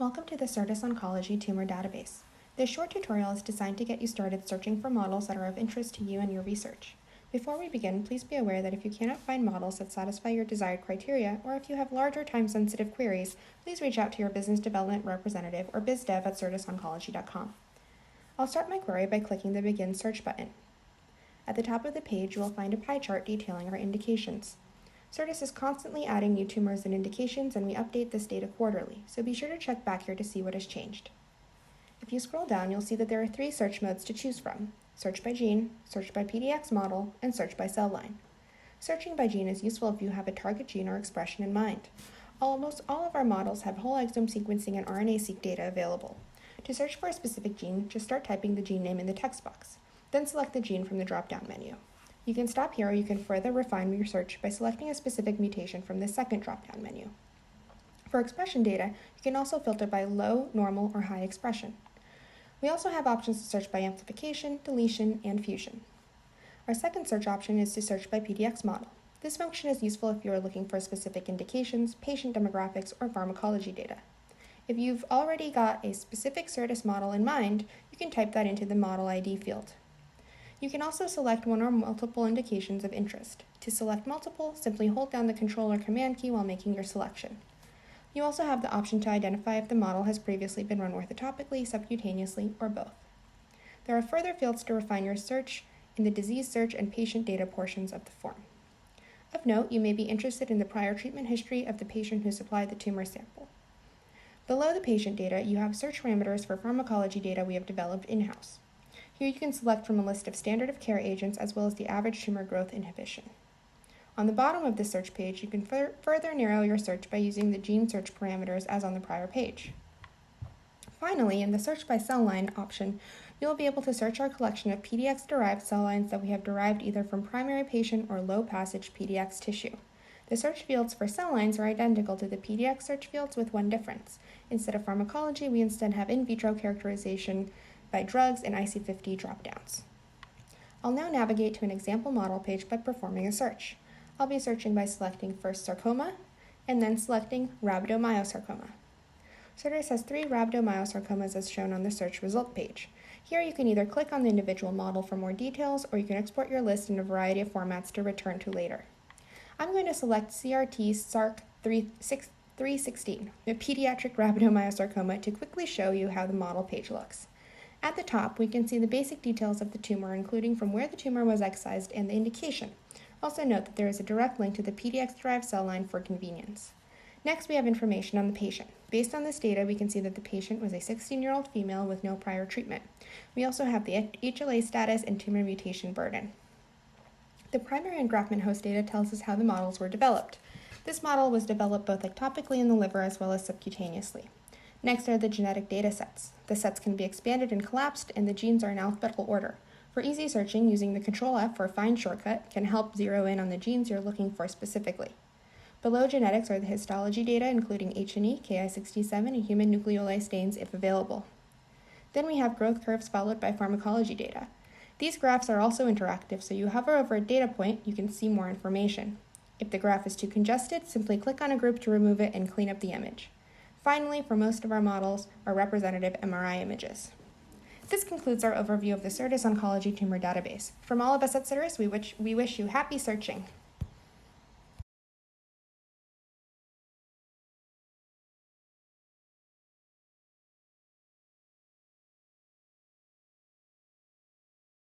Welcome to the Certis Oncology Tumor Database. This short tutorial is designed to get you started searching for models that are of interest to you and your research. Before we begin, please be aware that if you cannot find models that satisfy your desired criteria, or if you have larger time-sensitive queries, please reach out to your business development representative or bizdev at certisoncology.com. I'll start my query by clicking the Begin Search button. At the top of the page, you will find a pie chart detailing our indications. Certis is constantly adding new tumors and indications, and we update this data quarterly, so be sure to check back here to see what has changed. If you scroll down, you'll see that there are 3 search modes to choose from: search by gene, search by PDX model, and search by cell line. Searching by gene is useful if you have a target gene or expression in mind. Almost all of our models have whole exome sequencing and RNA-seq data available. To search for a specific gene, just start typing the gene name in the text box, then select the gene from the drop-down menu. You can stop here, or you can further refine your search by selecting a specific mutation from the second drop-down menu. For expression data, you can also filter by low, normal, or high expression. We also have options to search by amplification, deletion, and fusion. Our second search option is to search by PDX model. This function is useful if you are looking for specific indications, patient demographics, or pharmacology data. If you've already got a specific Certis model in mind, you can type that into the model ID field. You can also select one or multiple indications of interest. To select multiple, simply hold down the Control or Command key while making your selection. You also have the option to identify if the model has previously been run orthotopically, subcutaneously, or both. There are further fields to refine your search in the disease search and patient data portions of the form. Of note, you may be interested in the prior treatment history of the patient who supplied the tumor sample. Below the patient data, you have search parameters for pharmacology data we have developed in-house. Here you can select from a list of standard of care agents as well as the average tumor growth inhibition. On the bottom of the search page, you can further narrow your search by using the gene search parameters as on the prior page. Finally, in the Search by Cell Line option, you will be able to search our collection of PDX-derived cell lines that we have derived either from primary patient or low-passage PDX tissue. The search fields for cell lines are identical to the PDX search fields with one difference. Instead of pharmacology, we instead have in vitro characterization by drugs and IC50 dropdowns. I'll now navigate to an example model page by performing a search. I'll be searching by selecting first sarcoma, and then selecting rhabdomyosarcoma. Certis has 3 rhabdomyosarcomas as shown on the search result page. Here you can either click on the individual model for more details, or you can export your list in a variety of formats to return to later. I'm going to select Certis Sarc 316, the pediatric rhabdomyosarcoma, to quickly show you how the model page looks. At the top, we can see the basic details of the tumor, including from where the tumor was excised and the indication. Also note that there is a direct link to the PDX-derived cell line for convenience. Next, we have information on the patient. Based on this data, we can see that the patient was a 16-year-old female with no prior treatment. We also have the HLA status and tumor mutation burden. The primary engraftment host data tells us how the models were developed. This model was developed both ectopically in the liver as well as subcutaneously. Next are the genetic data sets. The sets can be expanded and collapsed, and the genes are in alphabetical order. For easy searching, using the Control-F for a find shortcut can help zero in on the genes you're looking for specifically. Below genetics are the histology data, including H&E, Ki67, and human nucleoli stains if available. Then we have growth curves followed by pharmacology data. These graphs are also interactive, so you hover over a data point, you can see more information. If the graph is too congested, simply click on a group to remove it and clean up the image. Finally, for most of our models, are representative Mri images. This concludes our overview of the Certis Oncology Tumor Database. From all of us at Certis, we wish you happy searching.